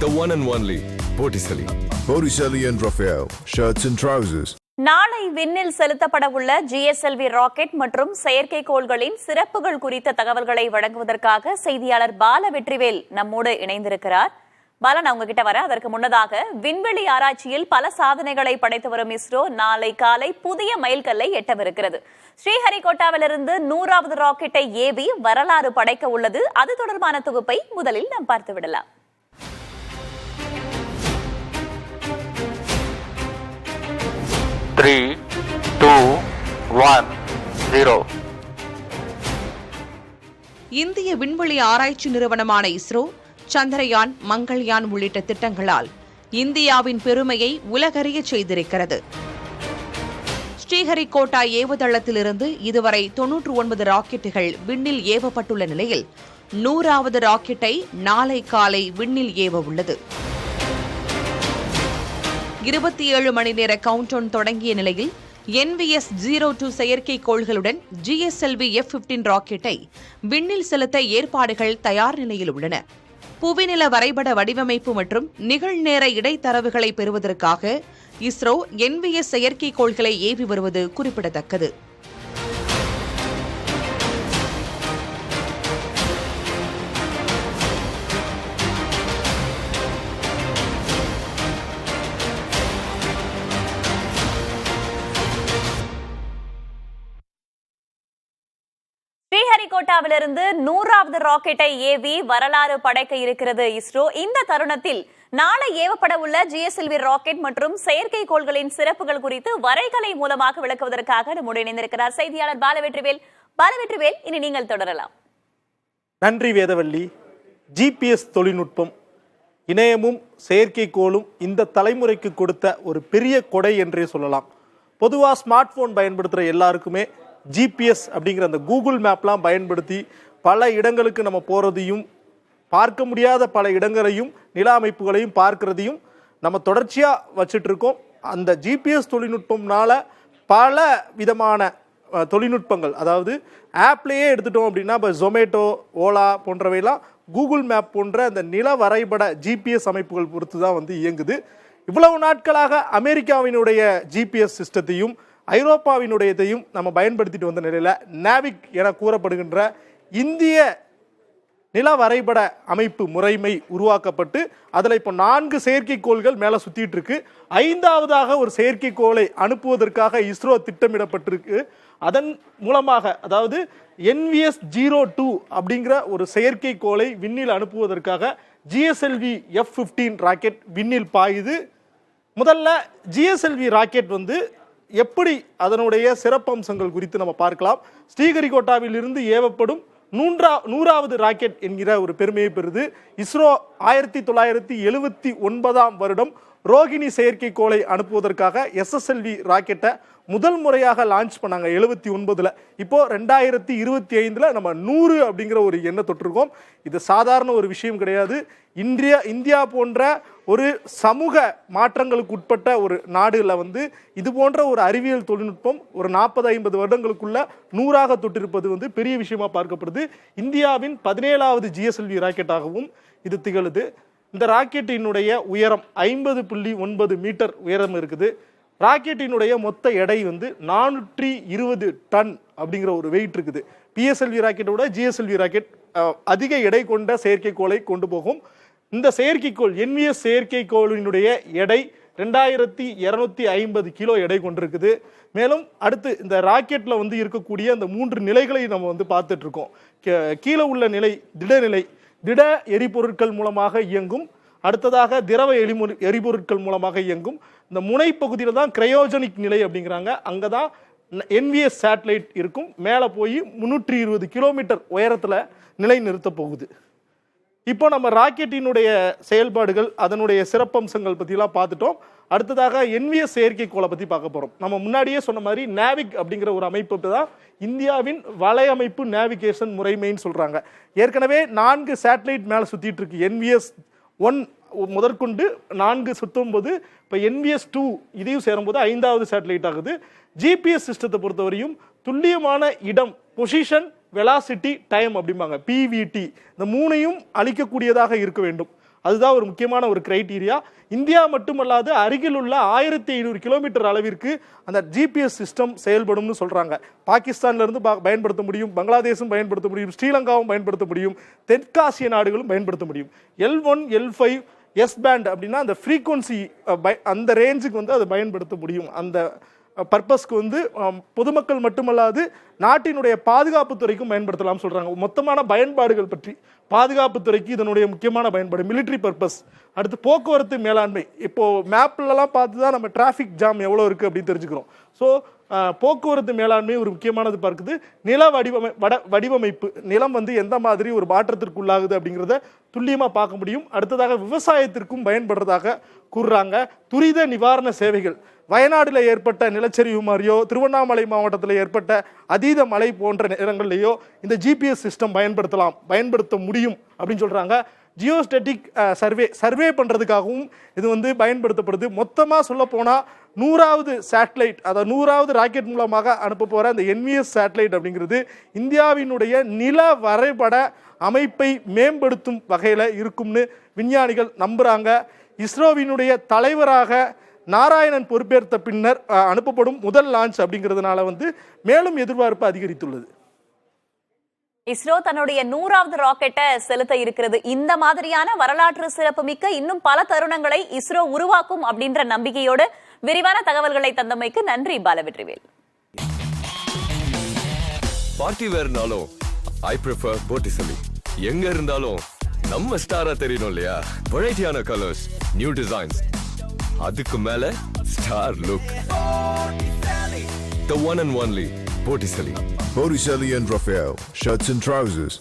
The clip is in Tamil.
the one and only Botticelli. Botticelli and Raphael, shirts and trousers. நாளை விண்ணில் செலுத்தப்படவுள்ள GSLV ராக்கெட் மற்றும் செயற்கைக்கோள்களின் சிறப்புகள் குறித்த தகவல்களை வழங்குவதற்காக செய்தியாளர் பால வெற்றிவேல் நம்மோடு இணைந்திருக்கிறார். பாலன், அவங்க கிட்ட வர அதற்கு முன்னதாக விண்வெளி ஆராய்ச்சியில் பல சாதனைகளை படைத்து வரும் இஸ்ரோ நாளை காலை புதிய மைல்கல்லை எட்டவிருக்கிறது. ஸ்ரீஹரிகோட்டாவிலிருந்து 100வது ராக்கெட்டை ஏவி வரலாறு படைக்க உள்ளது. அது தொடர்பான தொகுப்பை முதலில் நாம் பார்த்து விடலாம். இந்திய விண்வெளி ஆராய்ச்சி நிறுவனமான இஸ்ரோ சந்திரயான், மங்கள்யான் உள்ளிட்ட திட்டங்களால் இந்தியாவின் பெருமையை உலகறிய செய்திருக்கிறது. ஸ்ரீஹரிகோட்டா ஏவுதளத்திலிருந்து இதுவரை 99 ராக்கெட்டுகள் விண்ணில் ஏவப்பட்டுள்ள நிலையில் 100வது ராக்கெட்டை நாளை காலை விண்ணில் ஏவ உள்ளது. 27 மணி நேர கவுண்டவுன் தொடங்கிய நிலையில் NVS-02 செயற்கைக்கோள்களுடன் GSLV F-15 ராக்கெட்டை விண்ணில் செலுத்த ஏற்பாடுகள் தயார் நிலையில் உள்ளன. புவிநில வரைபட வடிவமைப்பு மற்றும் நிகழ்நேர இடைத்தரவுகளை பெறுவதற்காக இஸ்ரோ NVS செயற்கைக்கோள்களை ஏவி வருவது குறிப்பிடத்தக்கது. ஸ்ரீஹரிகோட்டாவிலிருந்து 100வது ராக்கெட்டை ஏவி வரலாறு படைக்க இருக்கிறது இஸ்ரோ. இந்த தருணத்தில் நாளை ஏவப்பட உள்ள GSLV ராக்கெட் மற்றும் செயற்கைக்கோள்களின் சிறப்புகள் குறித்து வரைகலை மூலமாக விளக்குவதற்காக நம்முடைய இணைந்திருக்கிறார் செய்தியாளர் பாலவெற்றிவேல். பாலவெற்றிவேல், இனி நீங்கள் தொடரலாம். நன்றி வேதவள்ளி. GPS தொழில்நுட்பம், இணையமும் செயற்கைக்கோளும் இந்த தலைமுறைக்கு கொடுத்த ஒரு பெரிய கொடை என்றே சொல்லலாம். பொதுவாக ஸ்மார்ட் போன் பயன்படுத்துகிற எல்லாருக்குமே GPS அப்படிங்கிற அந்த கூகுள் மேப்லாம் பயன்படுத்தி பல இடங்களுக்கு நம்ம போகிறதையும் பார்க்க முடியாத பல இடங்களையும் நில அமைப்புகளையும் பார்க்கறதையும் நம்ம தொடர்ச்சியாக வச்சுட்டு இருக்கோம். அந்த GPS தொழில்நுட்பம்னால பல விதமான தொழில்நுட்பங்கள், அதாவது ஆப்லேயே எடுத்துட்டோம் அப்படின்னா இப்போ ஜொமேட்டோ, ஓலா போன்றவையெல்லாம் கூகுள் மேப் போன்ற அந்த நில வரைபட GPS அமைப்புகள் பொறுத்து தான் இயங்குது. இவ்வளவு நாட்களாக அமெரிக்காவினுடைய GPS சிஸ்டத்தையும் ஐரோப்பாவினுடையதையும் நம்ம பயன்படுத்திட்டு வந்த நிலையில் நாவிக் என கூறப்படுகின்ற இந்திய நில வரைபட அமைப்பு முறைமை உருவாக்கப்பட்டு அதில் இப்போ 4 செயற்கைக்கோள்கள் மேலே சுற்றிட்டு இருக்கு. 5வதாக ஒரு செயற்கைக்கோளை அனுப்புவதற்காக இஸ்ரோ திட்டமிடப்பட்டிருக்கு. அதன் மூலமாக, அதாவது NVS-02 அப்படிங்கிற ஒரு செயற்கைக்கோளை விண்ணில் அனுப்புவதற்காக GSLV F-15 ராக்கெட் விண்ணில் பாயுது. முதல்ல GSLV ராக்கெட் எப்படி அதனுடைய சிறப்பம்சங்கள் குறித்து நம்ம பார்க்கலாம். ஸ்ரீஹரிகோட்டாவில் இருந்து ஏவப்படும் 100வது ராக்கெட் என்கிற ஒரு பெருமையை பெறுது. இஸ்ரோ 1979ஆம் வருடம் ரோகிணி செயற்கைக்கோளை அனுப்புவதற்காக SSLV ராக்கெட்டை முதல் முறையாக லான்ச் பண்ணாங்க 79ல். இப்போ 2025ல் நம்ம 100 அப்படிங்கிற ஒரு எண்ணை தொட்டிருக்கோம். இது சாதாரண ஒரு விஷயம் கிடையாது. இந்தியா போன்ற ஒரு சமூக மாற்றங்களுக்கு உட்பட்ட ஒரு நாடுல இது போன்ற ஒரு அறிவியல் தொழில்நுட்பம் ஒரு 40-50 வருடங்களுக்குள்ள 100ஆக தொட்டிருப்பது பெரிய விஷயமா பார்க்கப்படுது. இந்தியாவின் 17வது GSLV ராக்கெட்டாகவும் இது திகழுது. இந்த ராக்கெட்டினுடைய உயரம் 50.9 மீட்டர் உயரம் இருக்குது. ராக்கெட்டினுடைய மொத்த எடை 420 டன் அப்படிங்கிற ஒரு வெயிட் இருக்குது. PSLV ராக்கெட்டோட GSLV ராக்கெட் அதிக எடை கொண்ட செயற்கைக்கோளை கொண்டு போகும். இந்த செயற்கைக்கோள் NVS செயற்கைக்கோளினுடைய எடை 2250 கிலோ எடை கொண்டிருக்குது. மேலும் அடுத்து இந்த ராக்கெட்ல இருக்கக்கூடிய அந்த 3 நிலைகளை நம்ம பார்த்துட்டு இருக்கோம். கீழே உள்ள நிலை திடநிலை, திட எரிபொருட்கள் மூலமாக இயங்கும். அடுத்ததாக திரவ எரிபொருட்கள் மூலமாக இயங்கும். இந்த முனைப்பகுதியில் தான் கிரையோஜெனிக் நிலை அப்படிங்கிறாங்க. அங்கே தான் NVS சேட்டலைட் இருக்கும். மேலே போய் 320 கிலோமீட்டர் உயரத்தில் நிலை நிறுத்த போகுது. இப்போ நம்ம ராக்கெட்டினுடைய செயல்பாடுகள், அதனுடைய சிறப்பம்சங்கள் பற்றிலாம் பார்த்துட்டோம். அடுத்ததாக NVS செயற்கைக்கோளை பற்றி பார்க்க போகிறோம். நம்ம முன்னாடியே சொன்ன மாதிரி நாவிக் அப்படிங்கிற ஒரு அமைப்பு தான் இந்தியாவின் வலையமைப்பு நேவிகேஷன் முறைமைன்னு சொல்கிறாங்க. ஏற்கனவே 4 சேட்டலைட் மேலே சுற்றிட்டு இருக்கு. NVS-1 முதற்கொண்டு 4 சுற்றும்போது இப்போ NVS-2 இதையும் சேரும்போது 5வது சேட்டலைட் ஆகுது. GPS சிஸ்டத்தை பொறுத்தவரையும் துல்லியமான இடம், பொசிஷன், வெலாசிட்டி, டைம் அப்படிம்பாங்க, PVT, இந்த 3ஐயும் அளிக்கக்கூடியதாக இருக்க வேண்டும். அதுதான் ஒரு முக்கியமான ஒரு கிரைட்டீரியா. இந்தியா மட்டுமல்லாது அருகில் உள்ள 1500 கிலோமீட்டர் அளவிற்கு அந்த ஜிபிஎஸ் சிஸ்டம் செயல்படும்னு சொல்றாங்க. பாகிஸ்தான்ல இருந்து பயன்படுத்த முடியும், பங்களாதேஷும் பயன்படுத்த முடியும், ஸ்ரீலங்காவும் பயன்படுத்த முடியும், தெற்காசிய நாடுகளும் பயன்படுத்த முடியும். L1 L5 எஸ் பேண்ட் அப்படின்னா அந்த ஃப்ரீக்வன்சி அந்த ரேஞ்சுக்கு வந்து அதை பயன்படுத்த முடியும். அந்த பர்பஸ்க்கு வந்து பொதுமக்கள் மட்டுமல்லாது நாட்டினுடைய பாதுகாப்பு துறைக்கும் பயன்படுத்தலாம் சொல்றாங்க. மொத்தமான பயன்பாடுகள் பற்றி பாதுகாப்பு துறைக்கு இதனுடைய முக்கியமான பயன்பாடு மிலிட்டரி பர்பஸ். அடுத்து போக்குவரத்து மேலாண்மை. இப்போ மேப்லலாம் பார்த்து தான் நம்ம டிராஃபிக் ஜாம் எவ்வளோ இருக்குது அப்படின்னு தெரிஞ்சுக்கிறோம். ஸோ போக்குவரத்து மேலாண்மை ஒரு முக்கியமானது பார்க்குது. நில வடிவமைப்பு, நிலம் வந்து எந்த மாதிரி ஒரு மாற்றத்திற்கு உள்ளாகுது அப்படிங்கிறத துல்லியமாக பார்க்க முடியும். அடுத்ததாக விவசாயத்திற்கும் பயன்படுறதாக கூறுறாங்க. துரித நிவாரண சேவைகள், வயநாட்டில் ஏற்பட்ட நிலச்சரிவு மாதிரியோ திருவண்ணாமலை மாவட்டத்தில் ஏற்பட்ட அதீத மழை போன்ற நேரங்கள்லையோ இந்த ஜிபிஎஸ் சிஸ்டம் பயன்படுத்த முடியும் அப்படின்னு சொல்கிறாங்க. ஜியோஸ்டேட்டிக் சர்வே பண்ணுறதுக்காகவும் இது வந்து பயன்படுத்தப்படுது. மொத்தமாக சொல்ல போனால் 100வது சேட்டலைட், அதாவது 100வது ராக்கெட் மூலமாக அனுப்ப போகிற அந்த என்விஎஸ் சேட்டலைட் அப்படிங்கிறது இந்தியாவினுடைய நில வரைபட அமைப்பை மேம்படுத்தும் வகையில் இருக்கும்னு விஞ்ஞானிகள் நம்புகிறாங்க. இஸ்ரோவினுடைய தலைவராக நாராயணன் பொறுப்பேற்ற பின்னர் அனுப்பப்படும் முதல் லான்ச் அப்படிங்கிறதுனால வந்து மேலும் எதிர்பார்ப்பு அதிகரித்துள்ளது. இஸ்ரோ தன்னுடைய 100வது ராக்கெட்டை செலுத்த இருக்கிறது. இந்த மாதிரியான வரலாற்று சிறப்புமிக்க இன்னும் பல தருணங்களை இஸ்ரோ உருவாக்கும் அப்படின்ற நம்பிக்கையோடு விரிவான தகவல்களை தந்தமைக்கு நன்றி பாலவெற்றிவேல். பார்ட்டி வேர்னாலும் ஐ ப்ரிஃபர் போட்டிசலி. எங்க இருந்தாலும் நம்ம ஸ்டாரா தெரியணும் இல்லையா? வெரைட்டியான கலர்ஸ், நியூ டிசைன்ஸ், அதுக்கு மேல star look. The one and only Botticelli. Botticelli and Raphael, shirts and trousers.